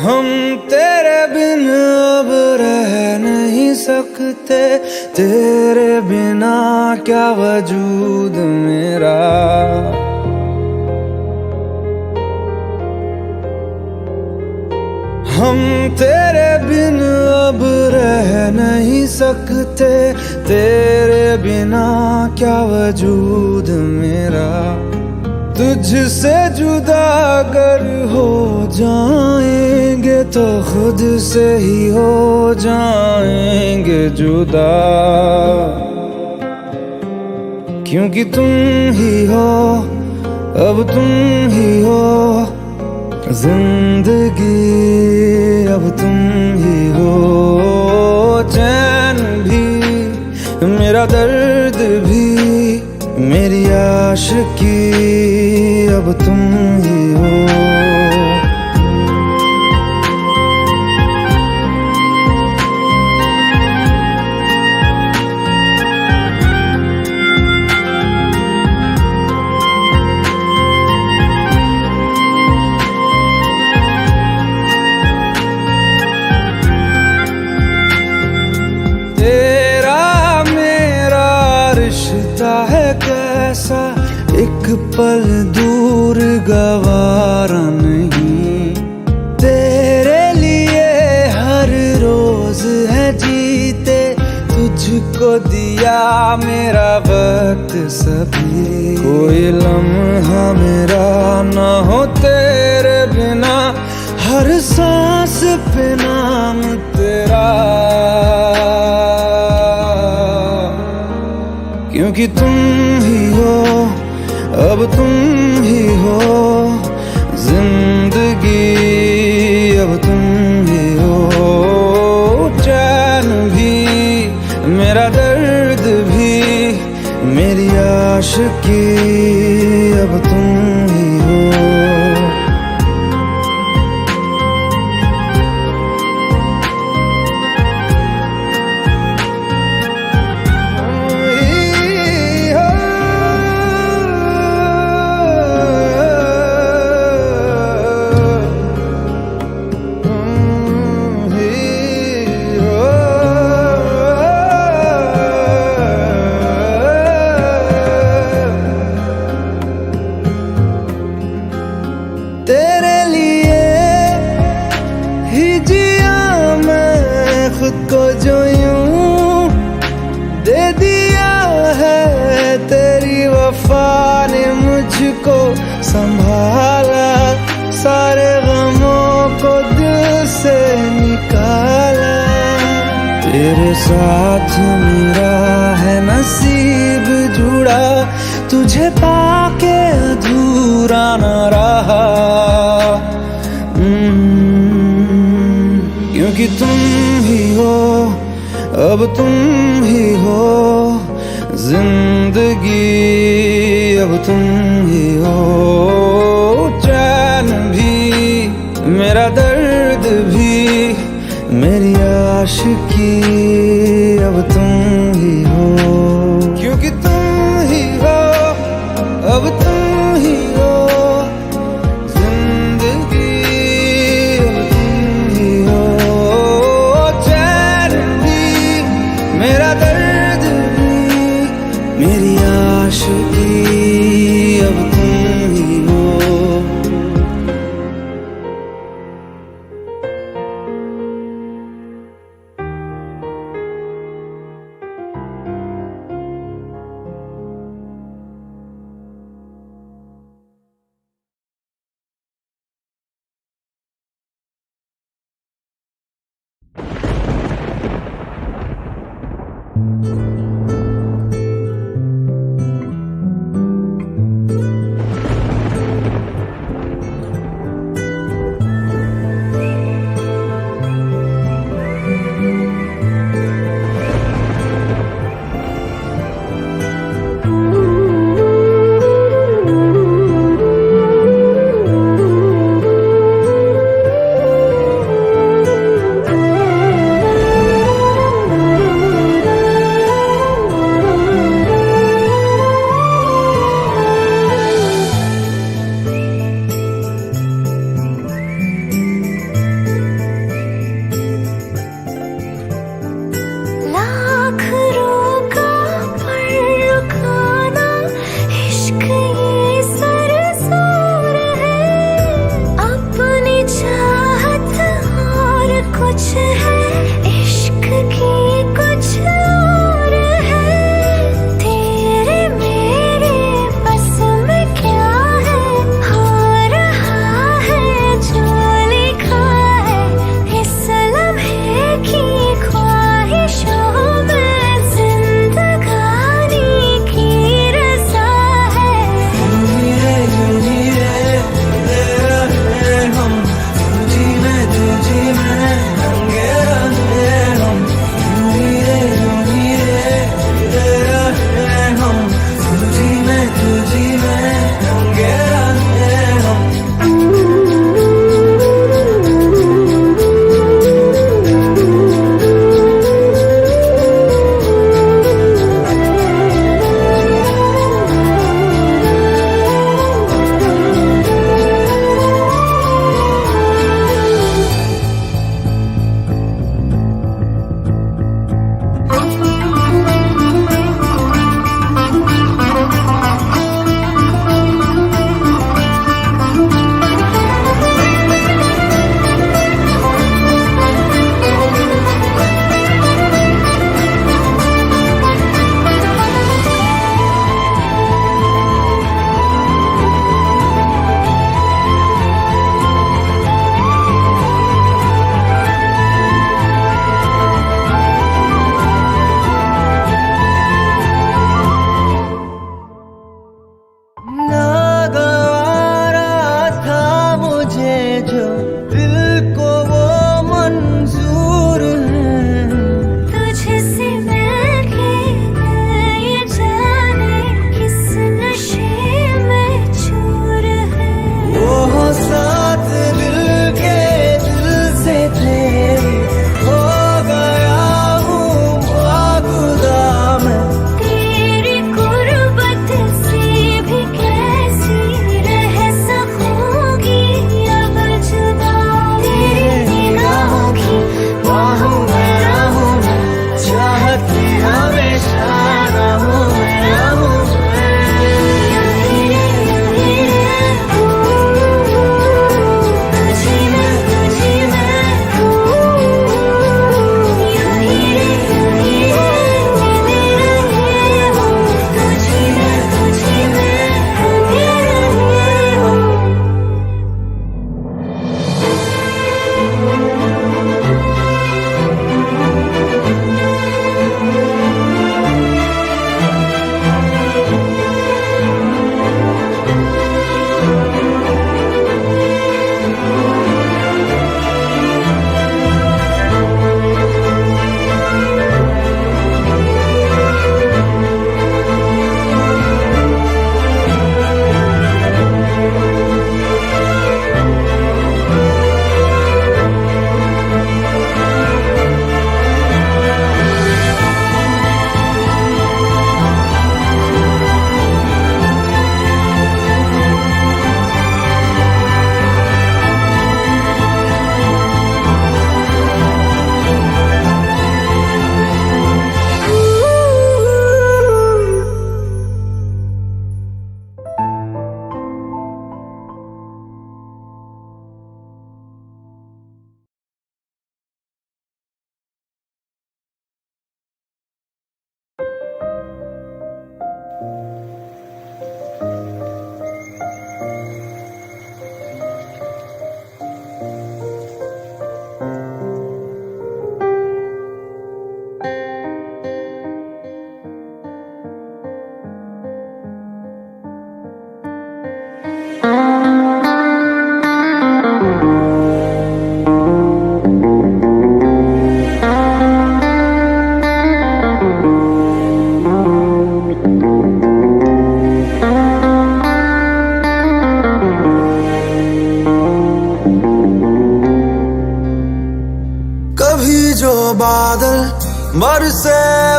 हम तेरे बिन अब रह नहीं सकते, तेरे बिना क्या वजूद मेरा। हम तेरे बिन अब रह नहीं सकते, तेरे बिना क्या वजूद मेरा। तुझसे जुदा अगर हो जाएंगे तो खुद से ही हो जाएंगे जुदा, क्योंकि तुम ही हो, अब तुम ही हो जिंदगी, अब तुम ही हो। चैन भी मेरा दर्द भी मेरी आशिकी, अब तुम ही हो। है कैसा एक पल दूर गवारा नहीं, तेरे लिए हर रोज है जीते, तुझको दिया मेरा वक्त सभी। कोई लम्हा मेरा ना हो तेरे बिना, हर सांस पे नाम तेरा, क्योंकि तुम ही हो, अब तुम ही हो जिंदगी, अब तुम ही हो। चैन भी मेरा दर्द भी मेरी आशिकी, अब तुम ही हो। तेरे लिए ही जिया मैं खुद को, जो यूं दे दिया है तेरी वफा ने मुझको संभाला, सारे गमों को दिल से निकाला। तेरे साथ मेरा है नसीब जुड़ा, तुझे पाके अधूरा न रहा, क्योंकि तुम ही हो, अब तुम ही हो जिंदगी, अब तुम ही हो। चैन भी मेरा दर्द भी मेरी आशिकी, अब तुम ही हो, क्योंकि तुम ही हो, अब तुम ही हो जिंदगी, अब तुम ही हो। चैन भी मेरा दर्द भी मेरी आशिकी, अब तुम ही हो।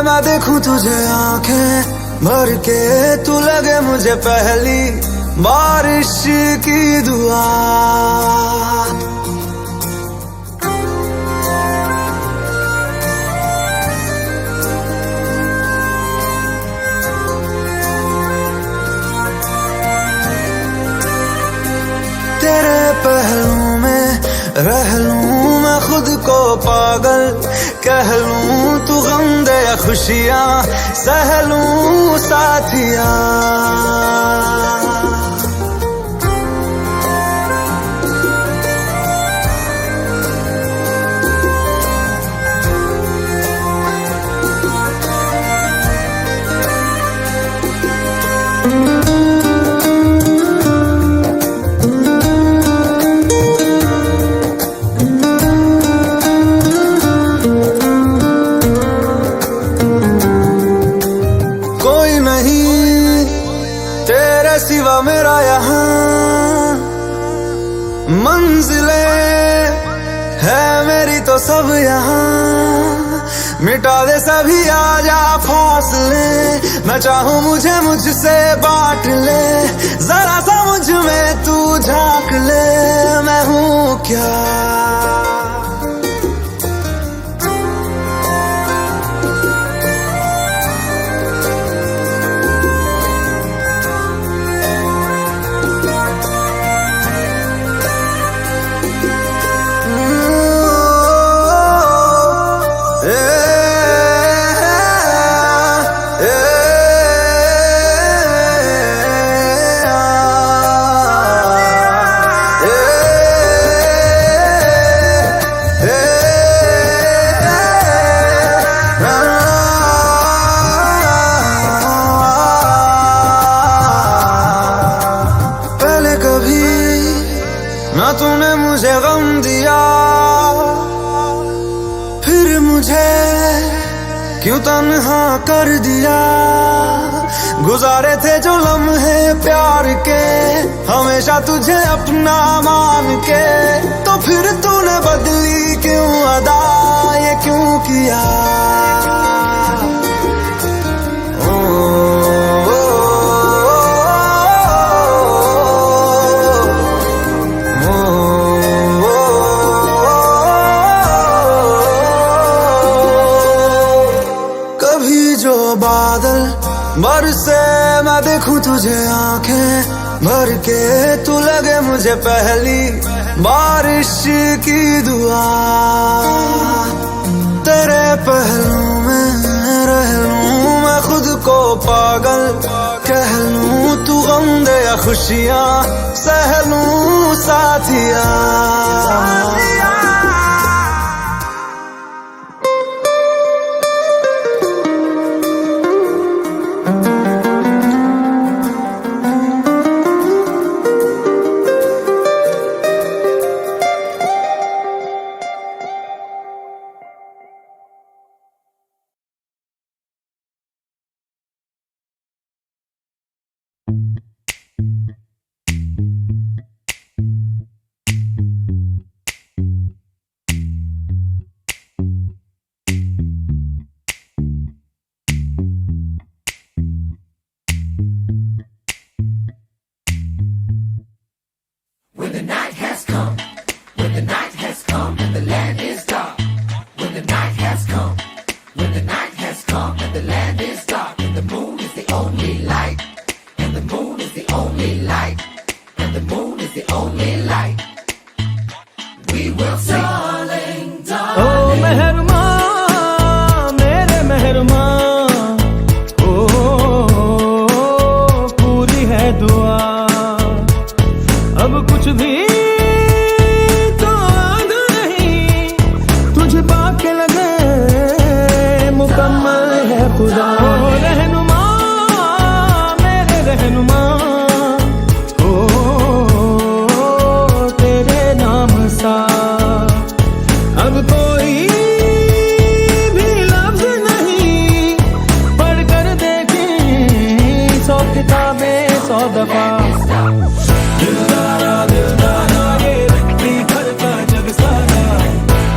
मैं देखूं तुझे आंखें भर के, तू लगे मुझे पहली बारिश की दुआ। तेरे पहलू में रह लूं मैं खुद को पागल, कह लूं तू गम दे या खुशियां सह लूं साथिया। सिवा मेरा यहाँ मंजिलें है मेरी तो सब यहाँ, मिटा दे सभी आजा फासले, मैं चाहूँ मुझे मुझसे बांट ले, जरा सा मुझ में तू झांक ले, मैं हूँ क्या। ना तूने मुझे गम दिया, फिर मुझे क्यों तन्हा कर दिया। गुजारे थे जो लम्हे प्यार के, हमेशा तुझे अपना मान के, तो फिर तूने बदली क्यों अदा, ये क्यों किया। बादल बरसे मैं देखूं तुझे आंखें भर के, तू लगे मुझे पहली बारिश की दुआ। तेरे पहलू में रह लूं मैं खुद को पागल, कह लूं तू गम दे या खुशियां सह लूं साथिया।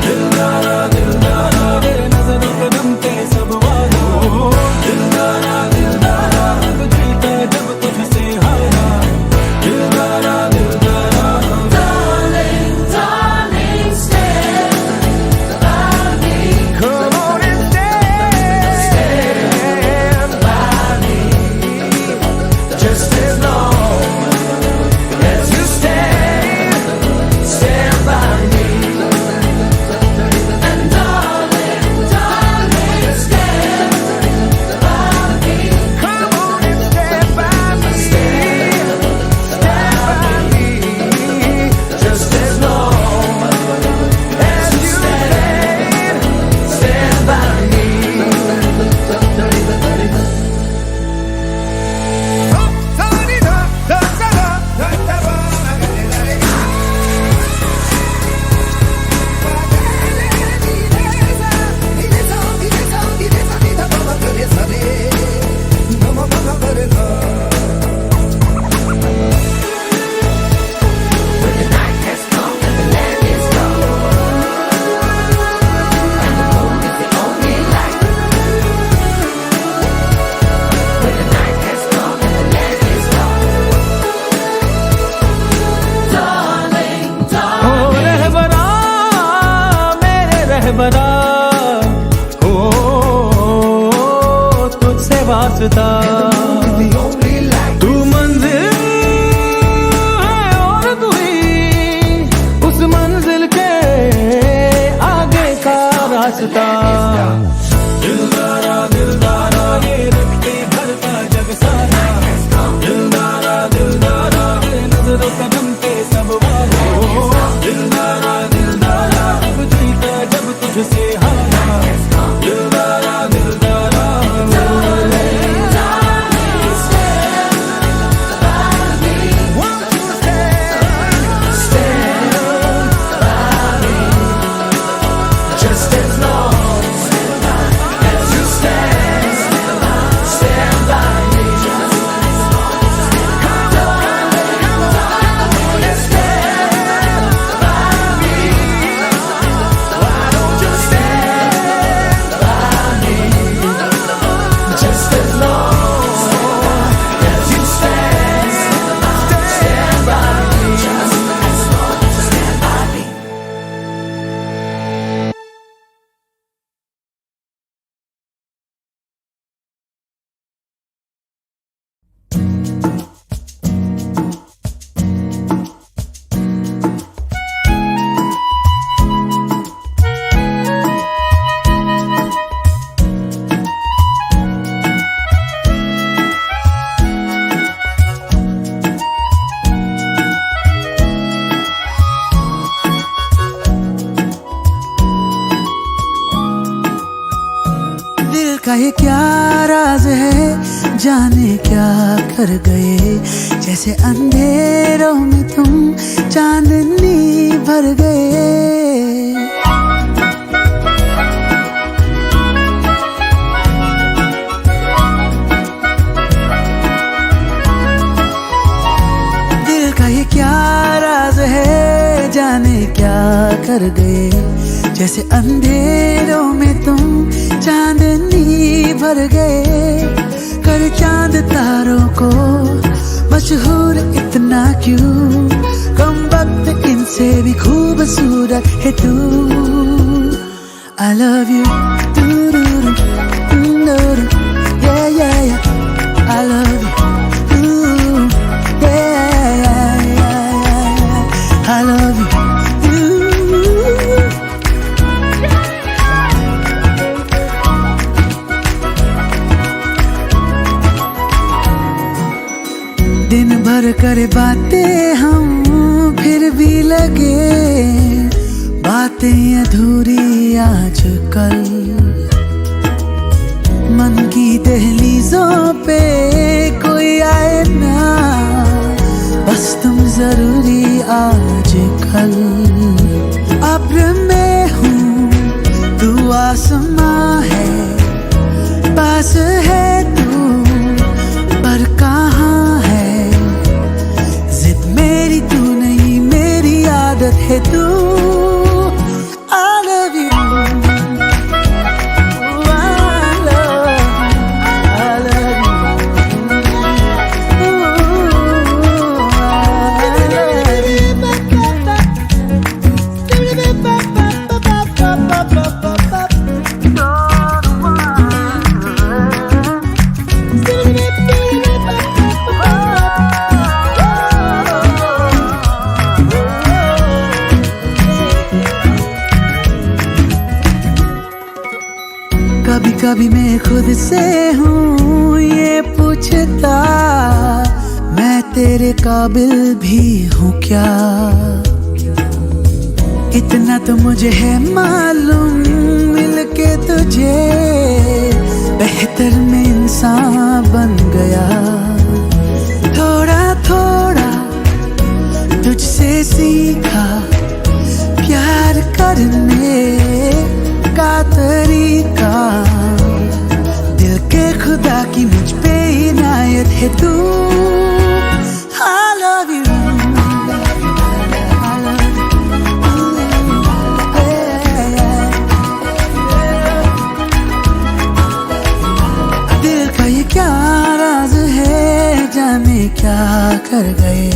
दिलदारा दिलदारा रे नजर कदम पे सब वादा। वास्ता। तू मंजिल है और तू ही उस मंजिल के आगे का रास्ता। दिलदारा दिलदारा ये रखते घर का जग सारा। दिलदारा दिलदारा ये नजरों कदम पे सब वाला। दिलदारा दिलदारा अब जीता जब तुझसे हारा। दिलदारा दिलदारा का ये क्या राज है, जाने क्या कर गए। जैसे अंधेरों में तुम चांदनी भर गए। दिल का ये क्या राज है, जाने क्या कर गए। जैसे अंधेरों में तुम चांदनी भर गए। कर चांद तारों को मशहूर इतना क्यों, कम वक्त इनसे भी खूबसूरत है तू। I love you, yeah yeah yeah, I love you, yeah yeah yeah, I love you. दिन भर करे बातें हम, फिर भी लगे बातें अधूरी आजकल। मन की दहलीजों पे कोई आए ना, बस तुम जरूरी आजकल। अब्र में हूँ तू आसमां है, पास है तू पर कहाँ है। तू नहीं मेरी आदत है तू। I love you, I love कभी कभी मैं खुद से हूँ ये पूछता, मैं तेरे काबिल भी हूँ क्या। इतना तो मुझे है मालूम, मिलके तुझे बेहतर मैं इंसान बन गया। थोड़ा थोड़ा तुझसे सीखा प्यार करने का तरीका। दिल के खुदा की मुझ पे इनायत है तू। I love you, I love you, दिल का ये क्या राज है, जाने क्या कर गए।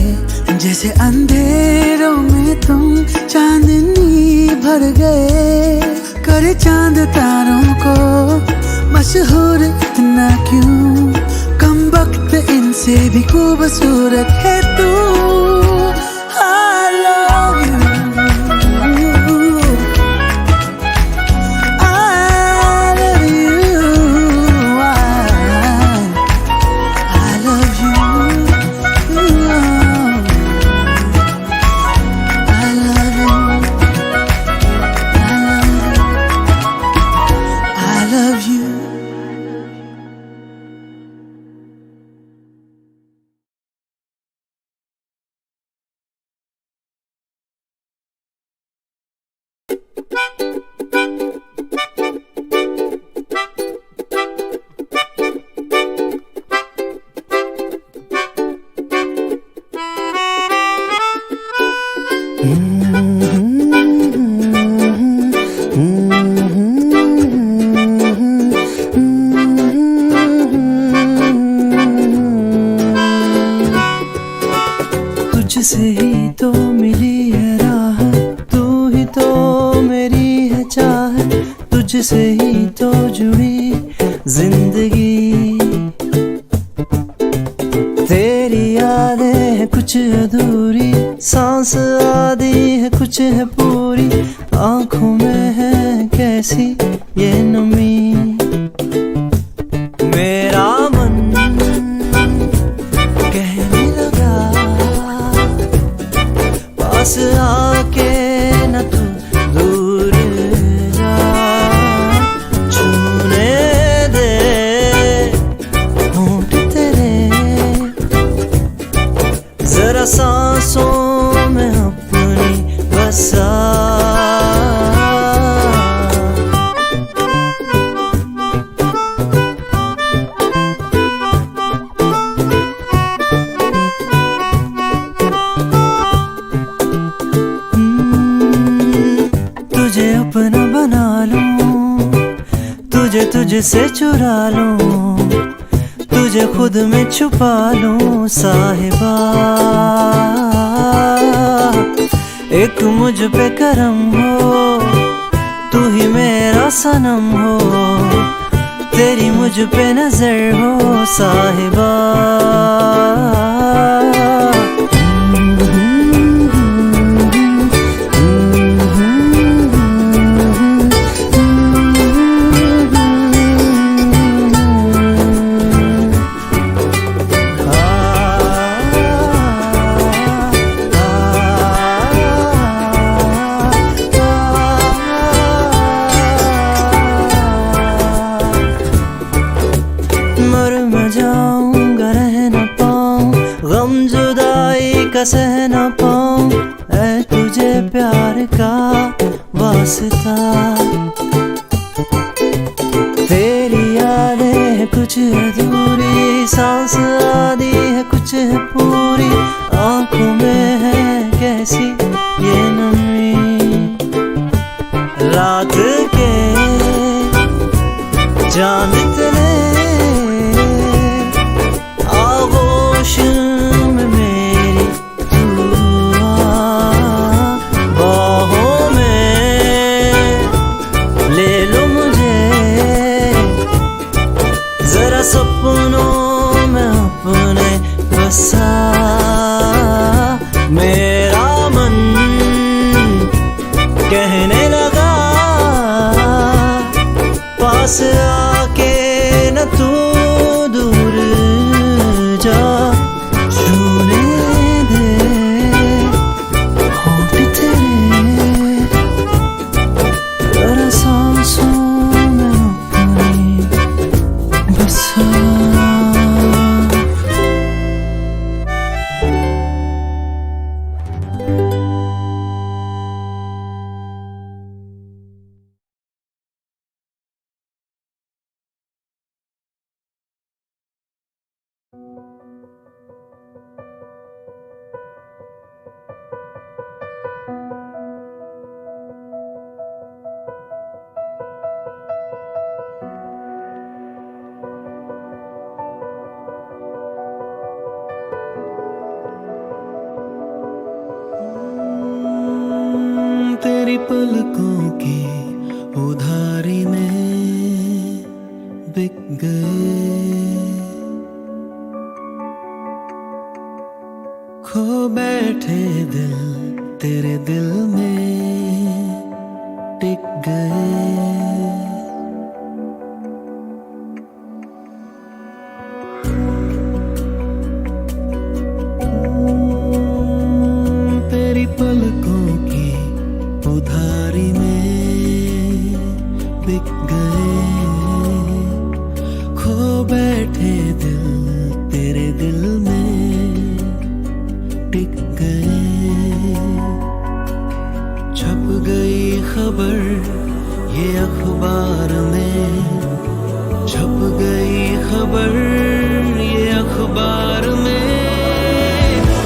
जैसे अंधेरों में तुम चांदनी भर गए। कर चांद तारों को मशहूर इतना क्यों, से भी खूबसूरत है तू। I love you, I love you, I love you, I love you, I love you. तुझसे ही तो मिली है राहत, तू ही तो मेरी है चाहत, तुझसे ही तो जुड़ी जिंदगी। तेरी यादें हैं कुछ अधूरी, सांस आधी है कुछ है पूरी, आंखों में है कैसी ये नमी। मेरा मन कहने लगा पास आके न तू दूर जा, छूने दे होंठ तेरे जरा सांसों में अपनी बसा। तुझे अपना बना लूं, तुझे तुझसे चुरा लूं, तुझे खुद में छुपा लूं साहिबा। एक मुझ पे करम हो, तू ही मेरा सनम हो, तेरी मुझ पे नजर हो साहिबा। मर मैं जाऊंगा रह न पाऊं, गम जुदाई का सह न पाऊं, ऐ तुझे प्यार का वास्ता। तेरी यादें है कुछ अधूरी, सांस आधी है कुछ है पूरी, आंखों में है कैसी ये नमी। रात के चांद तले आगोश में मेरी तू आ, बाहों में ले लो मुझे, जरा सपनों में अपने बसा। मेरा मन कहने लगा पास आके न तू दूर जा, छूने दे होंठ तेरे जरा सांसों में अपनी बसा। तेरी पलकों की उधारी में बिक गए, बैठे दिल तेरे दिल में टिक गए। तेरी पलकों की उधारी में बिक गए। खो बैठे दिल तेरे दिल में टिक गए। छप गई खबर ये अखबार में, छप गई खबर ये अखबार में।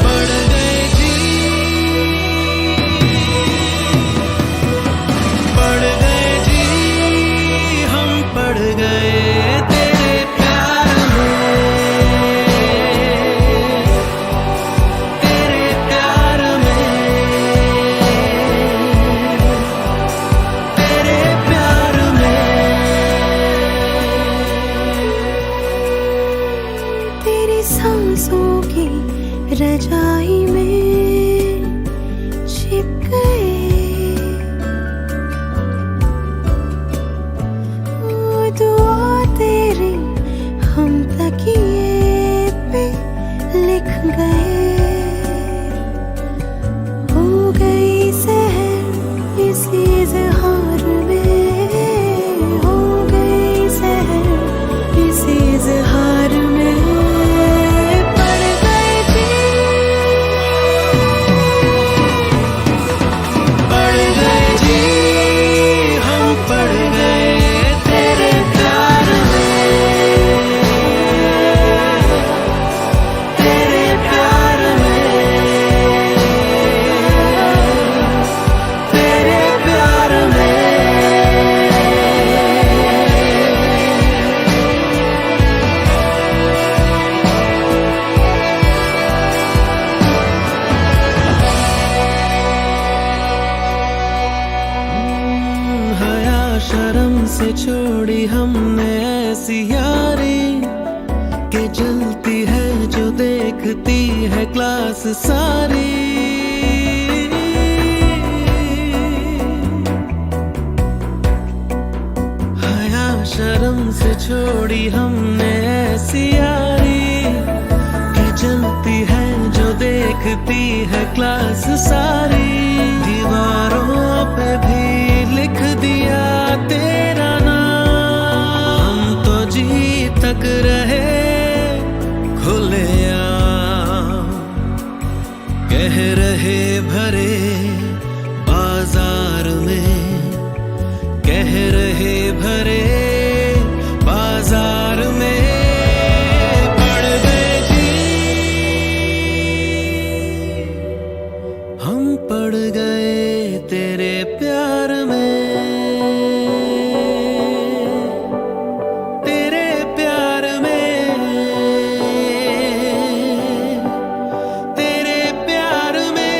पढ़ गए जी, पढ़ गए जी, हम पढ़ गए तेरे प्यार में, तेरे प्यार में, तेरे प्यार में। तेरी सांसों की रजाई में छिप गए। वो दुआ तेरी हम तकिए पे लिख गए। हो गई सहर इसी इज़हार में, हो गई सहर इसी इज़हार में। पढ़ गए जी, पढ़ गए जी, हम पढ़ गए तेरे प्यार में, तेरे प्यार में, तेरे प्यार में। हया शर्म से छोड़ी हमने ऐसी यारी के जलती है जो देखती है क्लास सारी। हया शर्म से छोड़ी हमने ऐसी यारी के जलती है जो देखती है क्लास सारी। दीवारों पे भी लिख दिया तेरा नाम, हम तो जी तक रहे खुले आम। कह रहे भरे बाजार में, कह रहे भरे बाजार में। पढ़ गए जी, हम पढ़ गए तेरे प्यार में, तेरे प्यार में, तेरे प्यार में।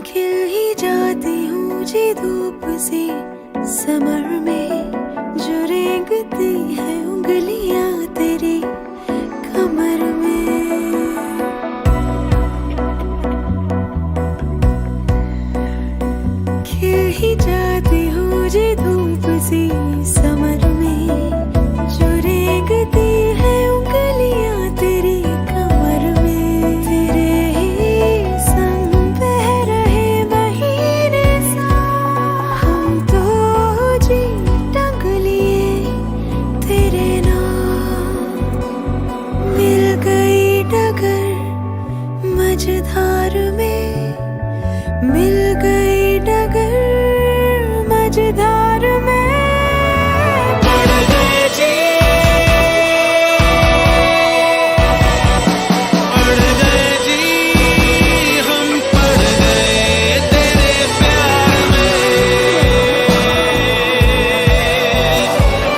खिल ही जाती हूँ जी धूप से समर में, जो रेंगती है उंगलियां तेरी कमर में। खिल ही जाती हूँ जी धूप से समर में, जो रेंगती है उंगलियां तेरी कमर में। तेरे ही संग बह रहे महीने साथ, मझधार में मिल गई डगर मझधार में पड़ गए जी पड़ गए जी हम पड़ गए तेरे प्यार में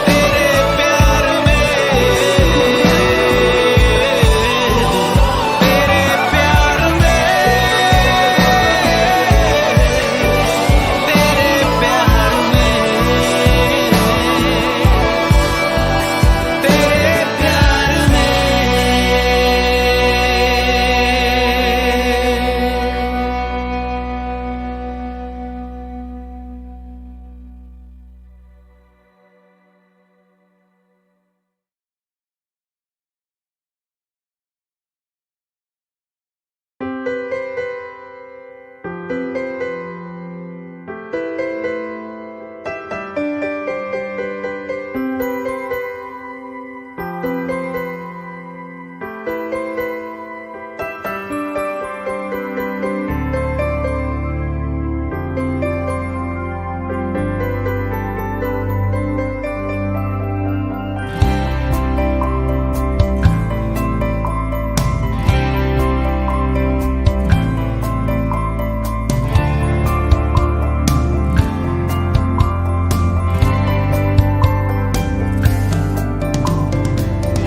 तेरे प्यार में तेरे प्यार में तेरे प्यार में तेरे प्यार में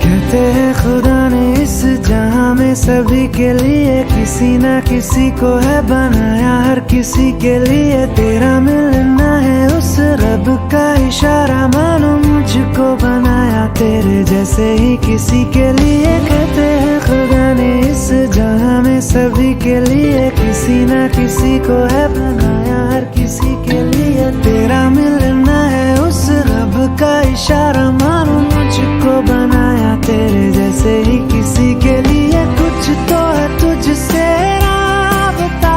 कहते हैं खुदा ने इस जहां में सभी के लिए किसी ना किसी को है बनाया, हर किसी के लिए तेरा मिलना है उस रब का इशारा, मानो मुझको बनाया तेरे जैसे ही किसी के लिए। कहते हैं खुदा ने इस जहां में सभी के लिए किसी ना किसी को है बनाया, हर किसी के लिए तेरा मिलना है उस रब का इशारा, मानो मुझको बनाया तेरे जैसे ही किसी के लिए। कुछ तो है तुझसे राबता,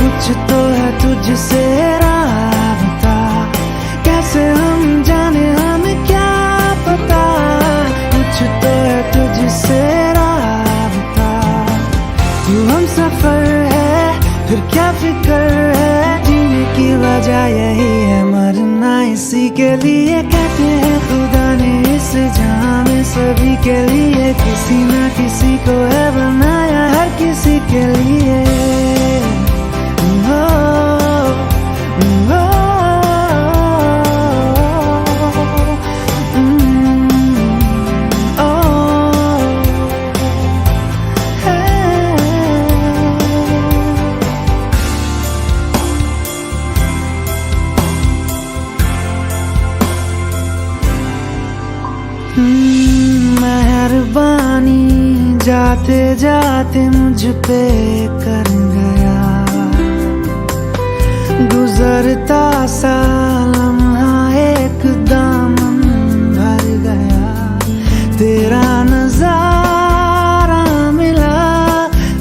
कुछ तो है तुझसे राबता, कैसे हम जाने हमें क्या पता, कुछ तो है तुझसे राबता। तू हम सफर है फिर क्या फिक्र है, जीने की वजह यही है मरना इसी के लिए। कहते हैं खुदा ने इस जहां में सभी के लिए किसी ना किसी को है बनाया, हर किसी के लिए। ओ, ओ, ओ, मेहरबानी जाते जाते मुझ पे कर गया, गुजरता सा लम्हा एक दामन भर गया, तेरा नजारा मिला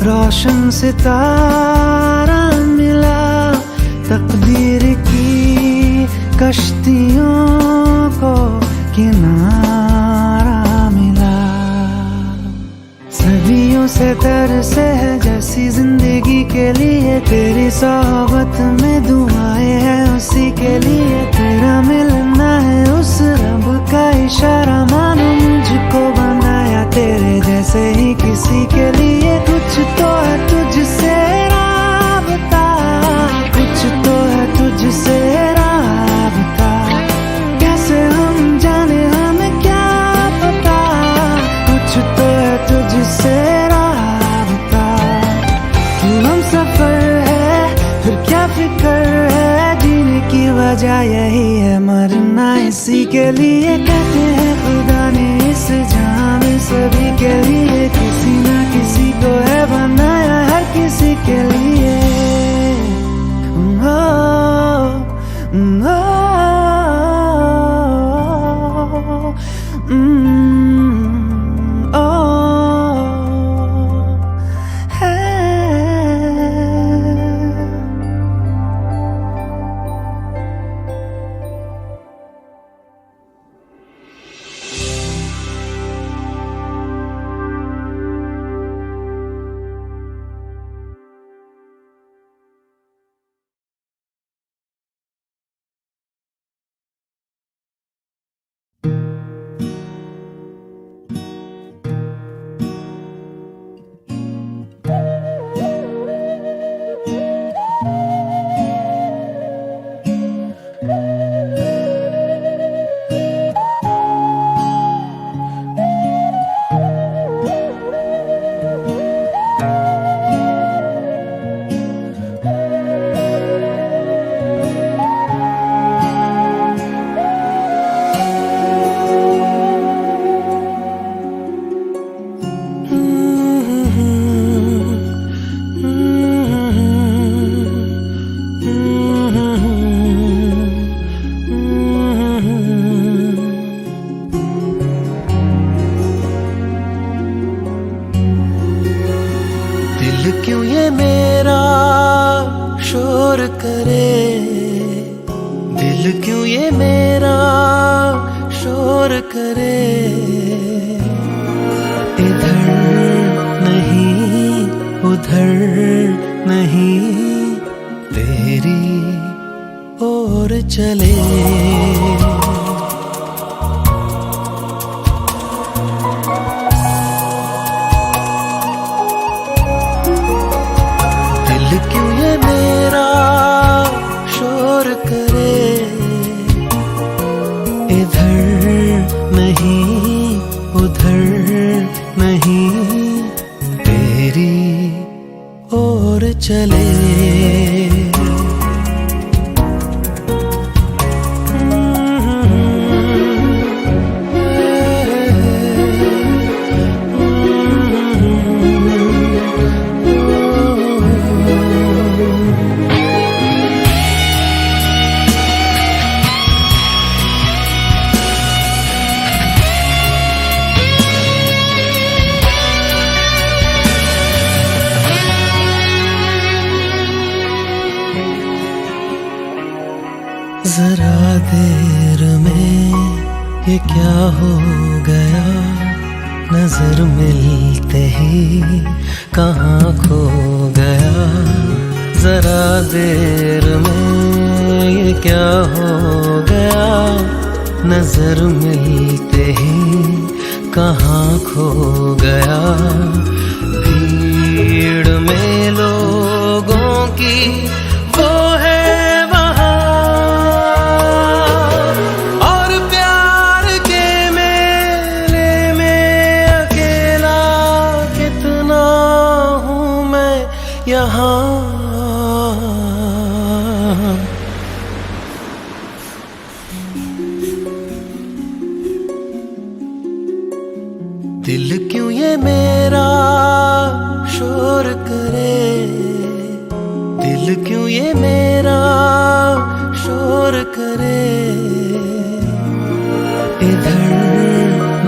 रोशन सितारा मिला, तकदीर की कश्तियों को किनारा मिला। सदियों से तरसे है जैसी जिंदगी के लिए, तेरी सोहबत में दुआएं हैं उसी के लिए, तेरा मिलना है उस रब का इशारा, मानो मुझको बनाया तेरे जैसे ही किसी के लिए। कुछ तो है तुझसे राबता, कुछ तो है तुझसे राबता, कैसे हम जाने हमें क्या पता, कुछ तो है तुझसे राबता। तू हम सफर है फिर क्या फिक्र है, जीने की वजह यही है मरना इसी के लिए। कहते हैं खुदा ने इस जहां में सभी के लिए किसी ना किसी को है बनाया, हर किसी के लिए। ओ, ओ, ओ, है। क्यों ये मेरा शोर करे, दिल क्यों ये मेरा शोर करे। इधर नहीं उधर नहीं तेरी ओर चले। दिल क्यों ये मेरा शोर करे, इधर नहीं उधर नहीं तेरी ओर चले। जरा देर में ये क्या हो गया, नजर मिलते ही कहाँ खो गया। जरा देर में ये क्या हो गया, नजर मिलते ही कहाँ खो गया। भीड़ में लोगों की वो है यहाँ। दिल क्यों ये मेरा शोर करे, दिल क्यों ये मेरा शोर करे। इधर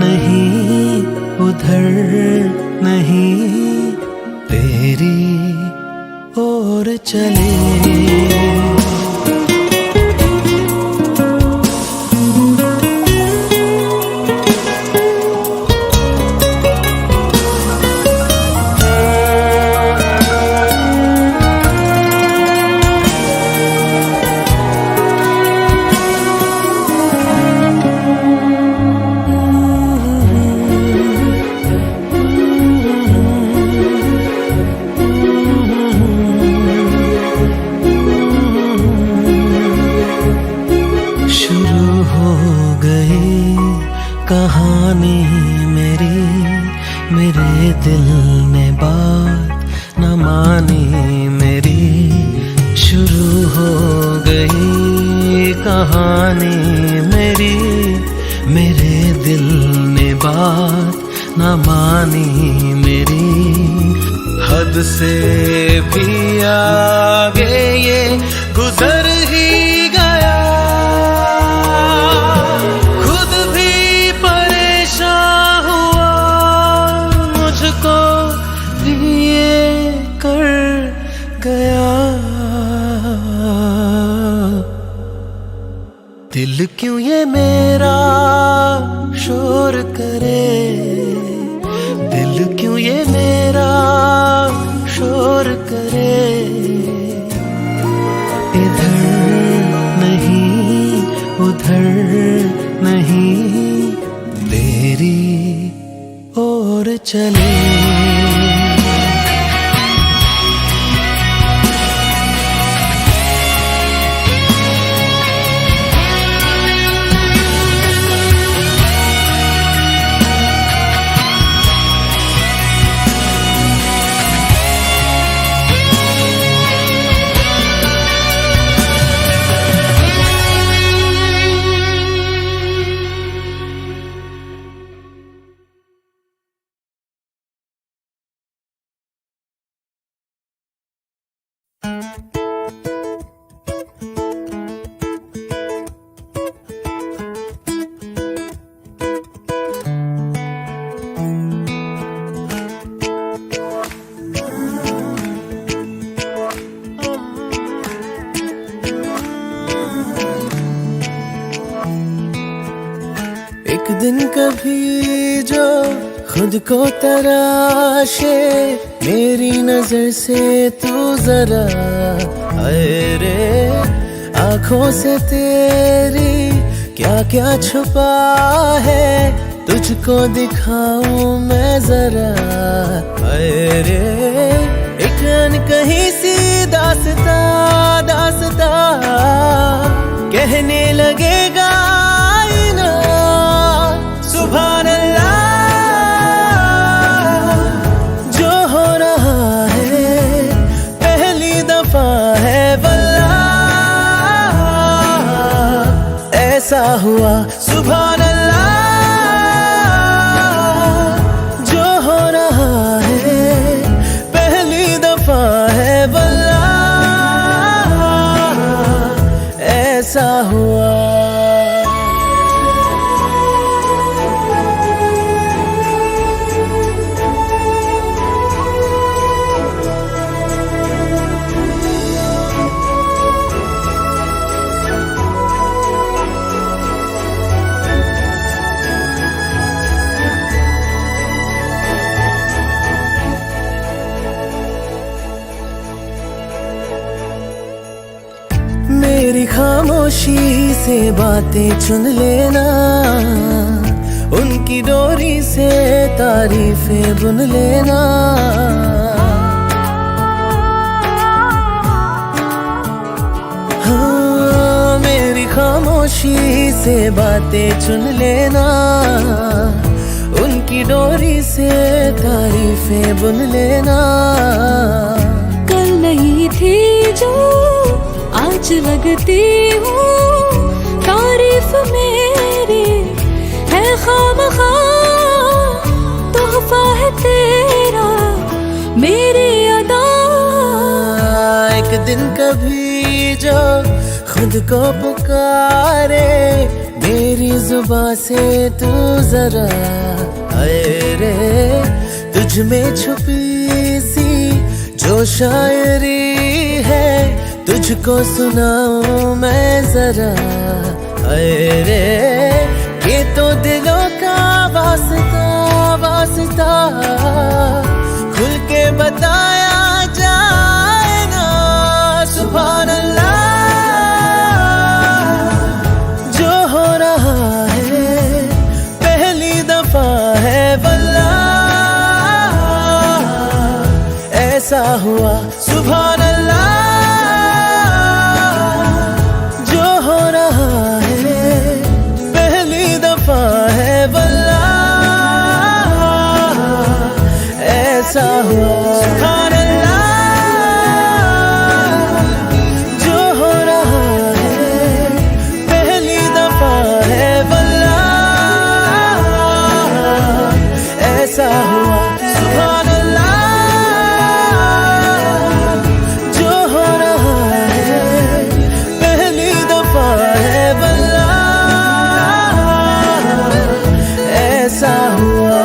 नहीं उधर नहीं तेरी ओर चले। कहानी मेरी, मेरे दिल ने बात न मानी मेरी। शुरू हो गई कहानी मेरी, मेरे दिल ने बात न मानी मेरी। हद से भी आगे ये गुजर ही गया, गया। दिल क्यों ये मेरा शोर करे, दिल क्यों ये मेरा शोर करे। इधर नहीं उधर नहीं तेरी ओर चले। खुद को तराशे मेरी नजर से तू जरा, अरे आंखों से तेरी क्या क्या छुपा है, तुझको दिखाऊं मैं जरा, अरे एक अनकही सी दास्ता दास्ता कहने लगेगा आईना, सुभान अल्लाह जो हो रहा है पहली दफा है वल्लाह, ऐसा हुआ सुभान अल्लाह जो हो रहा है पहली दफा है वल्लाह, ऐसा हुआ। मेरी खामोशी से बातें चुन लेना, उनकी डोरी से तारीफें बुन लेना, हाँ मेरी खामोशी से बातें चुन लेना, उनकी डोरी से तारीफें बुन लेना। कल नहीं थी जो आज लगती हूँ, तारीफ मेरी है खामखा, तोहफा है तेरा मेरी अदा। एक दिन कभी जो खुद को पुकारे मेरी जुबां से तू जरा, अरे तुझ में छुपी सी जो शायरी है तुझको सुनाऊं मैं जरा, अरे ये तो दिलों का वास्ता वास्ता खुल के बताया जाए ना, सुभान अल्लाह जो हो रहा है पहली दफा है वल्लाह, ऐसा हुआ सुभान अल्लाह जो हो रहा है पहली दफा है वल्लाह, ऐसा हुआ सुभान अल्लाह जो हो रहा है पहली दफा है वल्लाह, ऐसा हुआ सुभान अल्लाह जो हो रहा है पहली दफा है वल्लाह, ऐसा हुआ।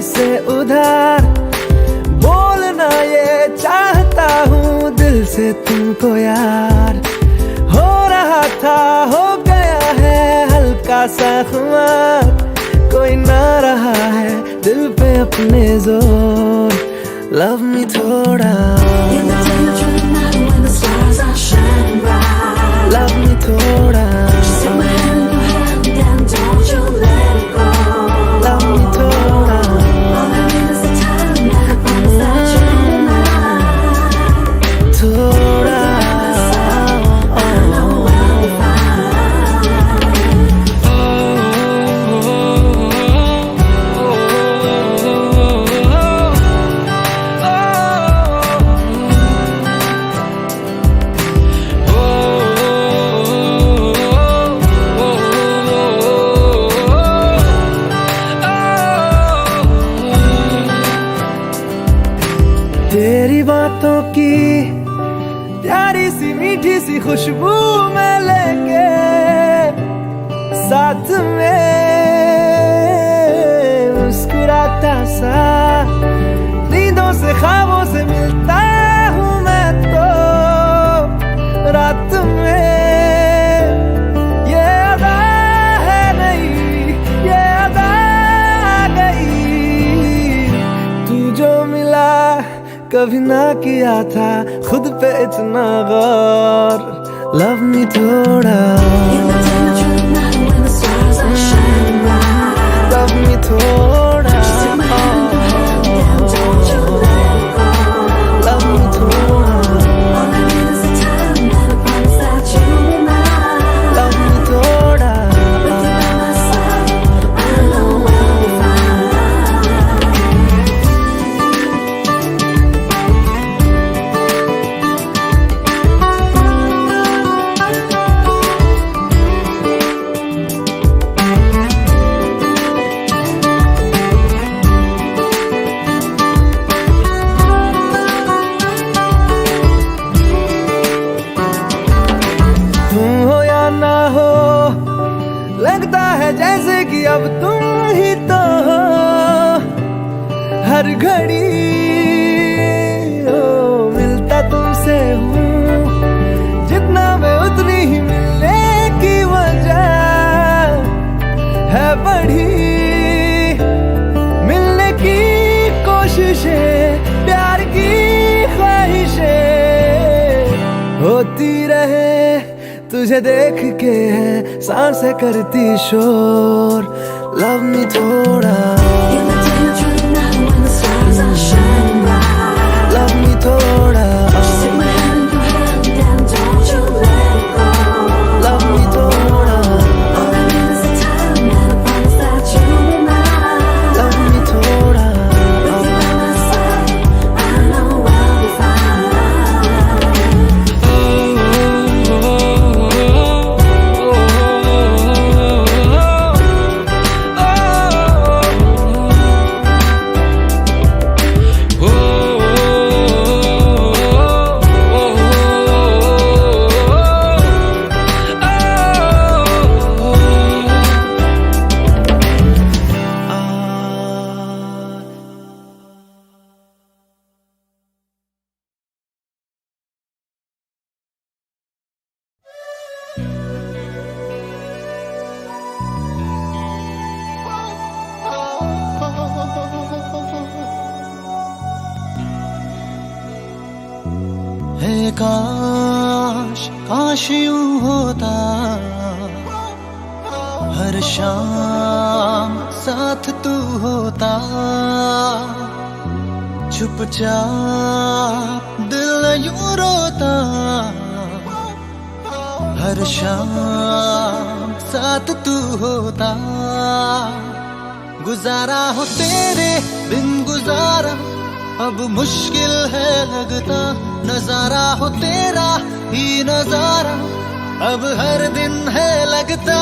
से उधार बोलना ये चाहता हूँ दिल से तुमको यार, हो रहा था हो गया है हल्का सा खुमार, कोई ना रहा है दिल पे अपने जोर, लव मी थोड़ा love me थोड़ा, love me थोड़ा, प्यारी सी मीठी सी खुशबू में लेके साथ में मुस्कुराता सा, नींदों से ख्वाबों से मिलता हूँ मैं तो रात में। ये अदा है नहीं, ये अदा आ गई, तू जो मिला कभी ना किया था खुद पे इतना गौर। लव मी थोड़ा, love me थोड़ा, love me थोड़ा, love me थोड़ा। लगता है जैसे कि अब तुम ही तो हो हर घड़ी, ओ मिलता तुमसे हूँ जितना मैं उतनी ही मिलने की वजह है बढ़ी। मिलने की कोशिशें, प्यार की ख्वाहिशें होती रहे, तुझे देख के है सांसें करती शोर। लव मी थोड़ा, लव मी थोड़ा, लव मी थोड़ा, लव मी थोड़ा। है काश काश यूं होता, हर शाम साथ तू होता, चुपचाप दिल यूं रोता, हर शाम साथ तू होता। गुजारा हो तेरे बिन गुजारा अब मुश्किल है लगता, नजारा हो तेरा ही नजारा अब हर दिन है लगता।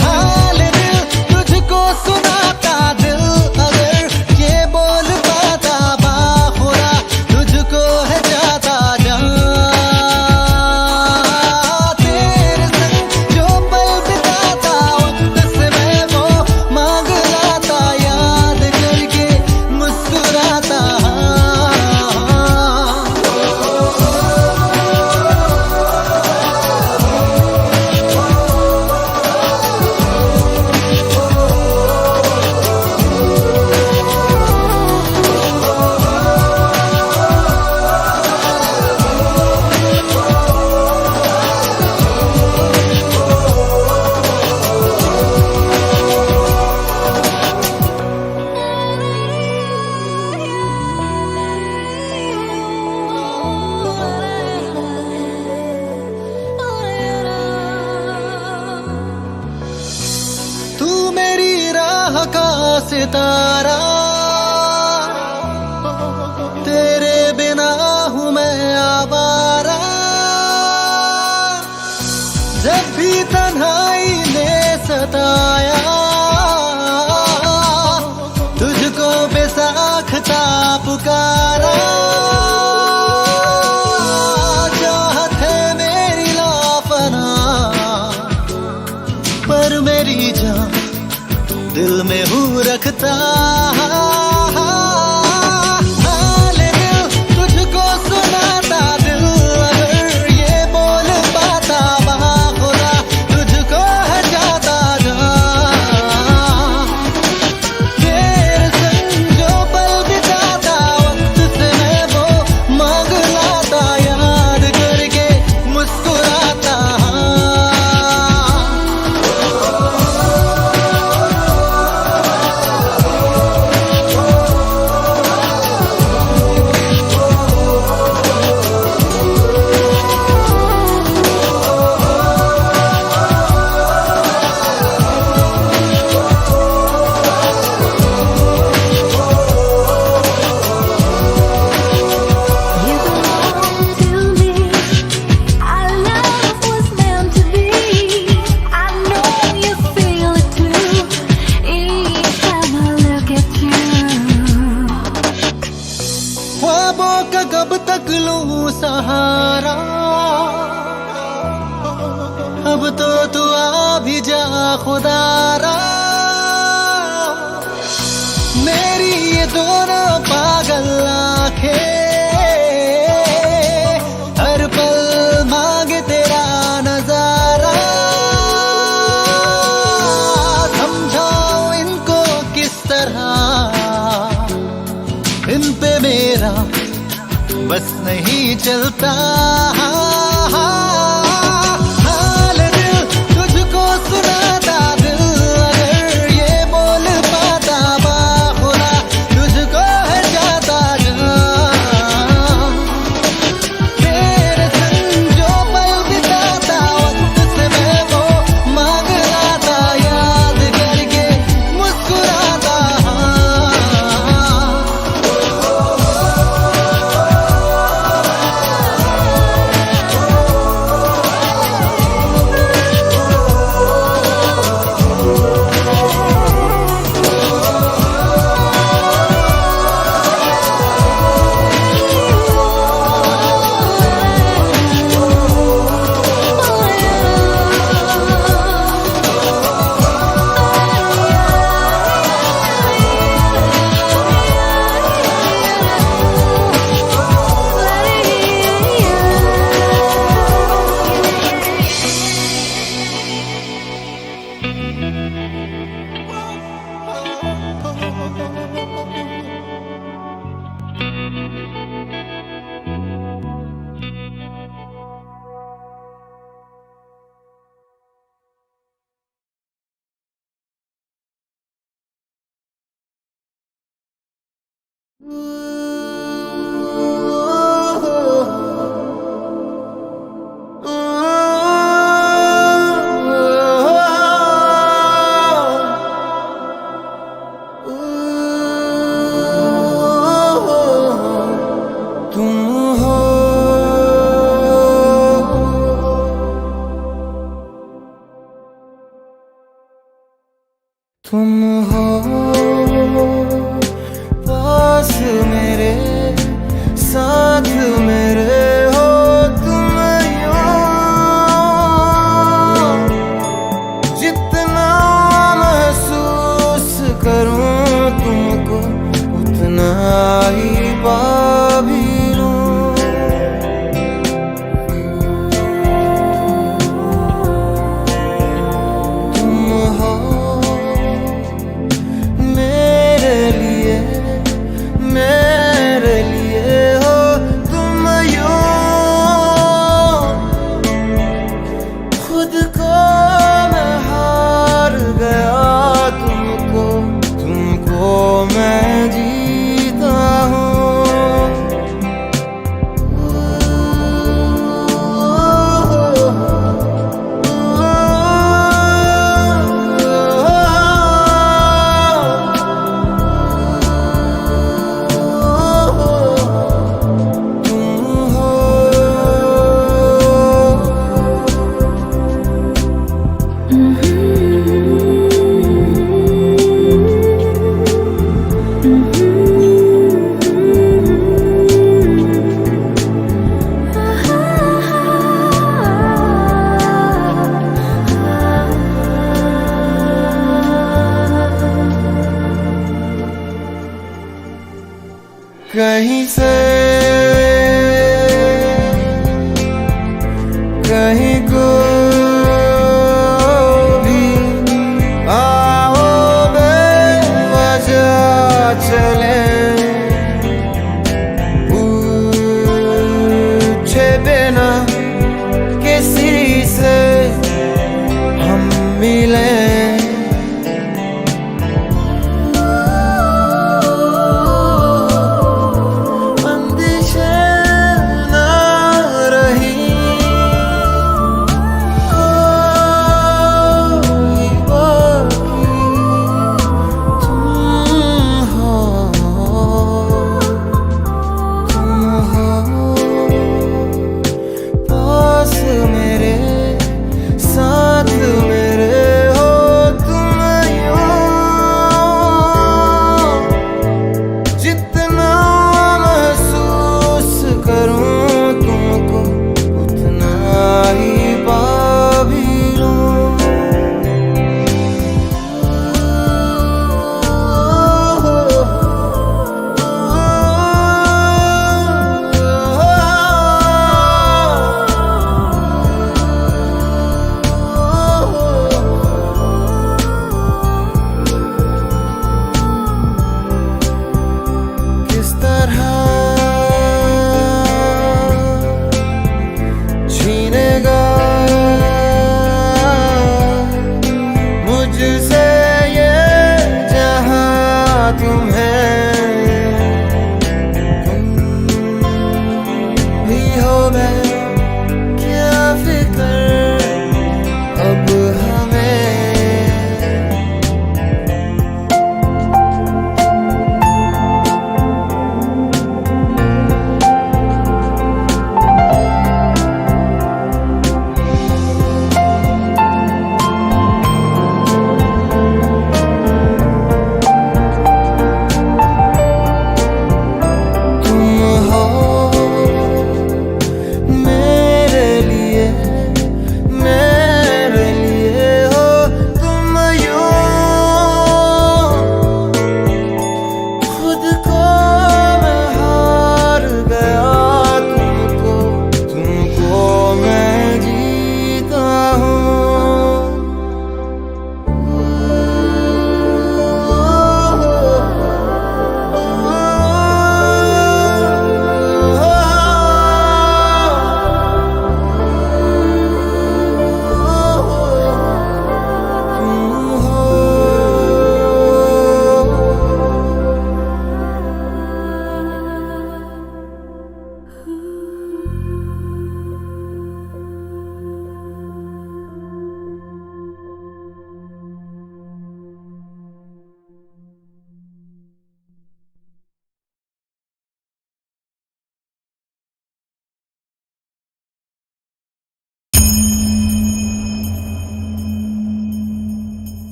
हाल दिल तुझको सुना सितारा, तेरे बिना हूँ मैं आवारा। जब भी तन्हाई ने सताया, तुझको बेसाख्ता पुकारा। चाहत है मेरी लापना, पर मेरी जान दिल में हूँ रखता। हाल दिल तुझको सुनाता, दिल अगर ये बोल पाता, बाखुदा तुझको है जाता जहाँ। तेरे संग जो पल बिताता, वक्त से मैं वो मांग लाता, याद करके मुस्कुराता। You belong to me. Our love was meant to be. I know you feel it too. Each time I look at you. ख्वाबों का कब तक लूं सहारा, अब तो तू आ भी जा खुदारा। मेरी ये दोनों पागल आंखें हर पल मांगे तेरा नजारा। समझाओ इनको किस तरह, इन पे मेरा बस नहीं चलता। हाल दिल तुझको सुनाता, दिल अगर ये बोल पाता, बाखुदा तुझको है जाता जहाँ। तेरे संग जो पल बिताता, वक्त से मैं वो मांग लाता, याद करके मुस्कुराता। तुम हो पास मेरे, साथ मेरे हो तुम यूं। जितना महसूस करूं तुमको, उतना ही पा भी लूं। तुम हो मेरे लिए हो तुम यूं। खुद को मैं हार गया, तुमको मैं जीता हूँ। कहीं से कहीं को भी आओ बेवजह चले, पूछे बिना किसी से हम मिले।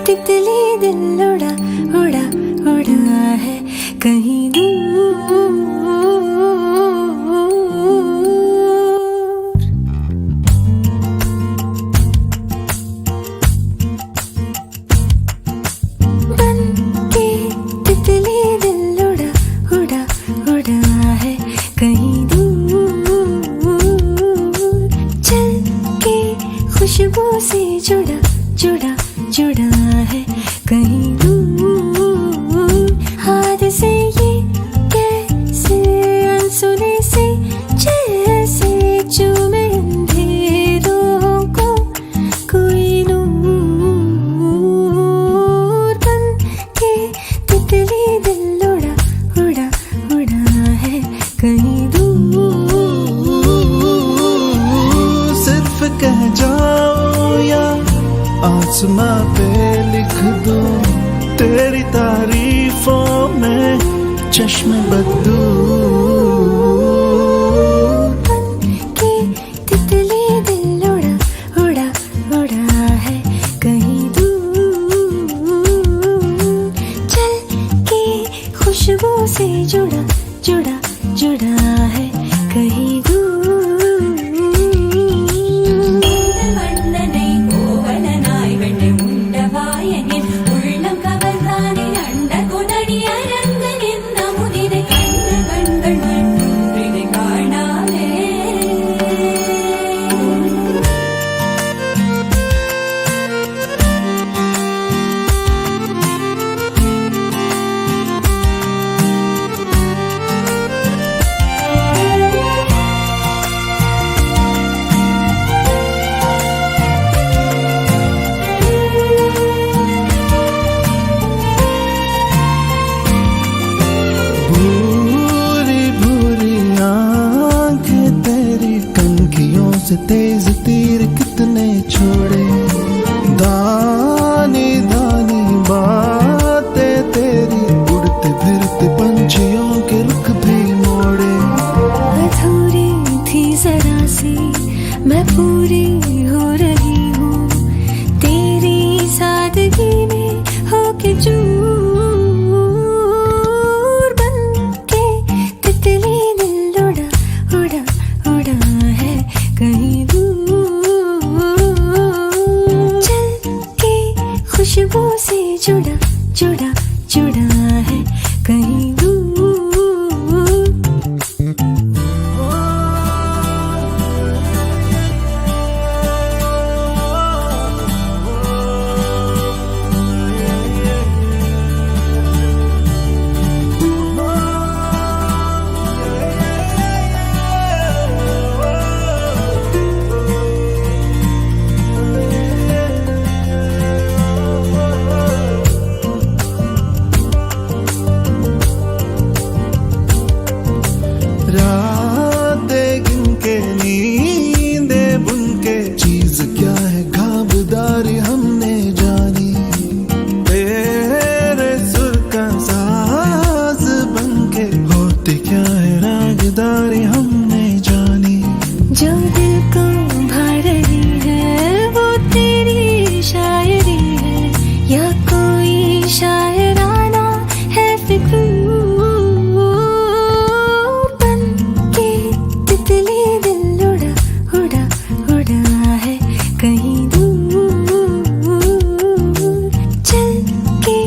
तितली दिल उड़ा उड़ा उड़ा है कहीं दूर। बन के तितली दिल उड़ा उड़ा उड़ा है कहीं दूर। चल के खुशबू से जुड़ा जुड़ा जुड़ा है कहीं दूर। हाथ से ये कैसे अनसुने से जैसे चूमे अंधेरों को कोई नूर। बन के तितली दिल उड़ा उड़ा उड़ा है कहीं दूर। सिर्फ कह जाओ या आसमां पे लिख दो तेरी तारीफों में चश्मे बदलू। के तितली दिल उड़ा उड़ा उड़ा है कहीं दूर। चल के खुशबू से जुड़ा जुड़ा जुड़ा है कहीं दूर। तेज तीर कितने छोड़े, दानी दानी बातें तेरी, उड़ते फिरते पंछियों के रुख भी मोड़े। अधूरी थी जरा सी मैं पूरी हो रही हूँ तेरी सादगी में होके चूर। बन के तितली दिल उड़ा उड़ा उड़ा है कहीं दूर। चल के खुशबू से जुड़ा जुड़ा जुड़ा है कहीं दूर। रातें गिन के नींदे बुन के, चीज क्या है खाबदारी हमने जानी। तेरे सुर का साज बन के, होती क्या है रागदारी हमने जानी। जो दिल को भा रही है वो तेरी शायरी है या कोई शायराना है फिक्र। बन के तितली दिल उड़ा उड़ा उड़ा है कहीं दूर। चल के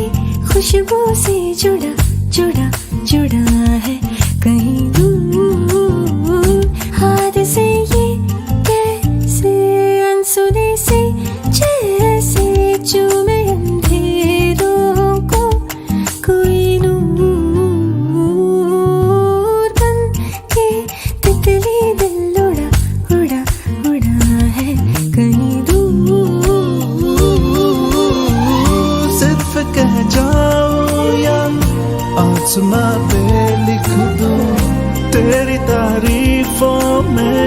खुशबू से जुड़ा जुड़ा जुड़ा है कहीं दूर। हाथ से ये कैसे अनसुने से जैसे चूमे अंधेरों को कोई नूर। बन के तितली दिल उड़ा उड़ा उड़ा है कहीं दूर। सिर्फ कह जाऊं या आसमां पे लिख दूं, तेरी तारीफों में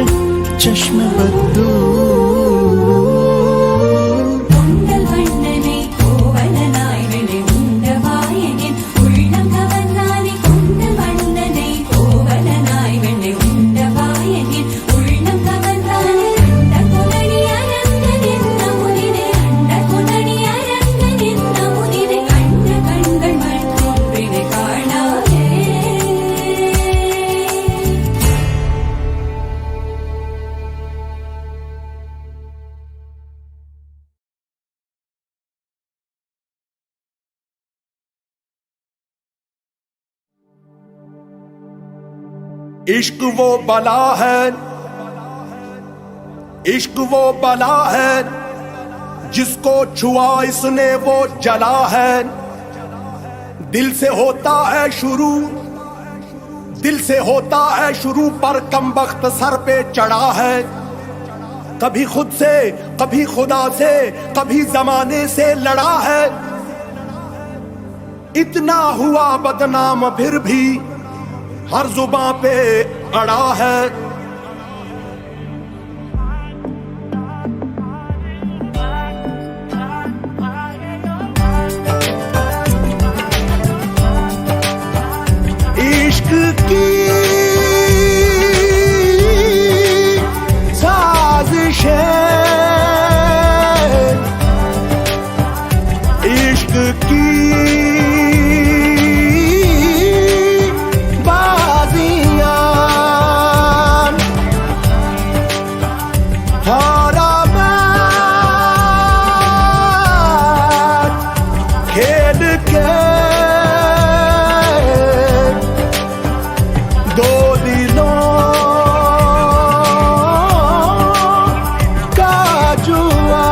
चश्मे बदलू। इश्क वो बला है, इश्क वो बला है, जिसको छुआ इसने वो जला है। दिल से होता है शुरू, दिल से होता है शुरू, पर कमबख्त सर पे चढ़ा है। कभी खुद से, कभी खुदा से, कभी जमाने से लड़ा है। इतना हुआ बदनाम फिर भी हर जुबां पे अड़ा है। हारा मैं खेल के दो दिलों का जुआ।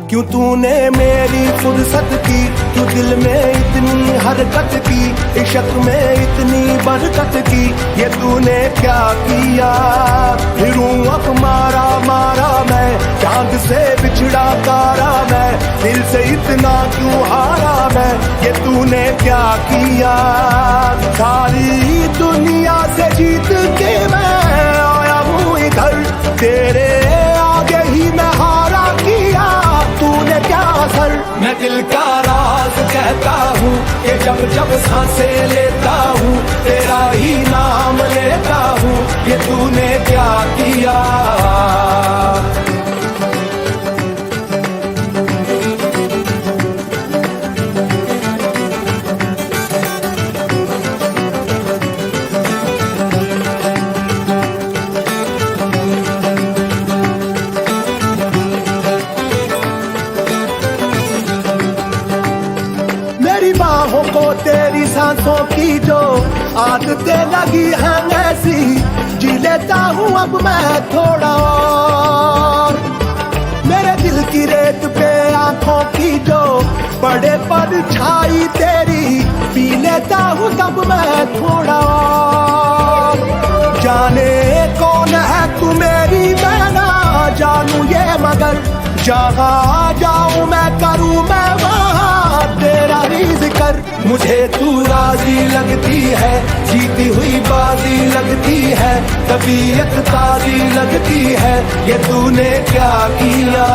क्यों तूने मेरी फुर्सत की, क्यों दिल में इतनी हरकत की, इश्क में इतनी बरकत की, ये तूने क्या किया। फिरूं अब मारा मारा मैं, चांद से बिछड़ा तारा मैं, दिल से इतना क्यों हारा मैं, ये तूने क्या किया। सारी दुनिया से जीत के मैं आया हूँ इधर, तेरे आगे ही मैं हारा किया, तूने क्या असर। मैं दिल का राज कहता हूँ कि जब जब सांसें लेता हूँ, तेरा ही नाम लेता हूँ, ये तूने क्या किया। मेरी बाहों को तेरी सांसों की जो आदतें लगी हैं ऐसी, जी लेता हूँ अब मैं थोड़ा और। मेरे दिल की रेत पे आंखों की जो बड़े परछाई तेरी, पी लेता हूँ तब मैं थोड़ा और। जाने कौन है तू मेरी, मैं ना जानू ये मगर, जहाँ जाऊँ मैं करूँ मैं वहाँ तेरा ही जिक्र। मुझे तू राजी लगती है, जीती हुई बाजी लगती है, तबीयत ताजी लगती है, ये तूने क्या किया।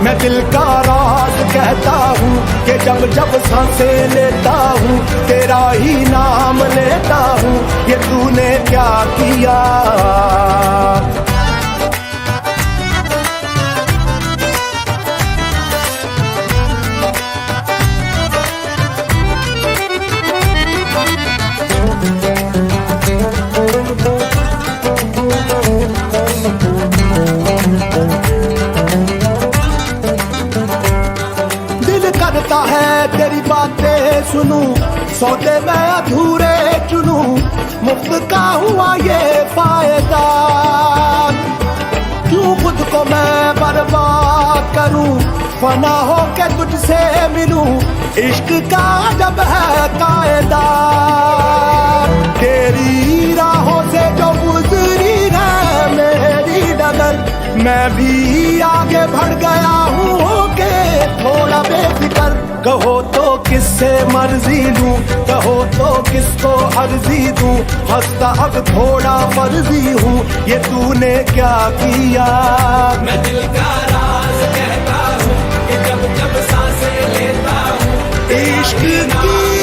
मैं दिल का राज कहता हूँ कि जब जब सांसें लेता हूँ, तेरा ही नाम लेता हूँ, ये तूने क्या किया। करता है तेरी बातें सुनूं, सौदे मैं अधूरे चुनूं, मुफ्त का हुआ ये फायदा। क्यों खुद को मैं बर्बाद करूं, फना हो के तुझसे मिलूं, इश्क का जब है कायदा। तेरी राहों से जो गुजरी है मेरी डगर, मैं भी आगे बढ़ गया हूँ के थोड़ा बेफिकर। कहो तो किससे मर्जी लूं, कहो तो किसको अर्जी दूं, हंसता अब थोड़ा फर्जी हूँ, ये तूने क्या किया। मैं दिल का राज कहता हूँ कि जब जब सांसें लेता हूँ, इश्क की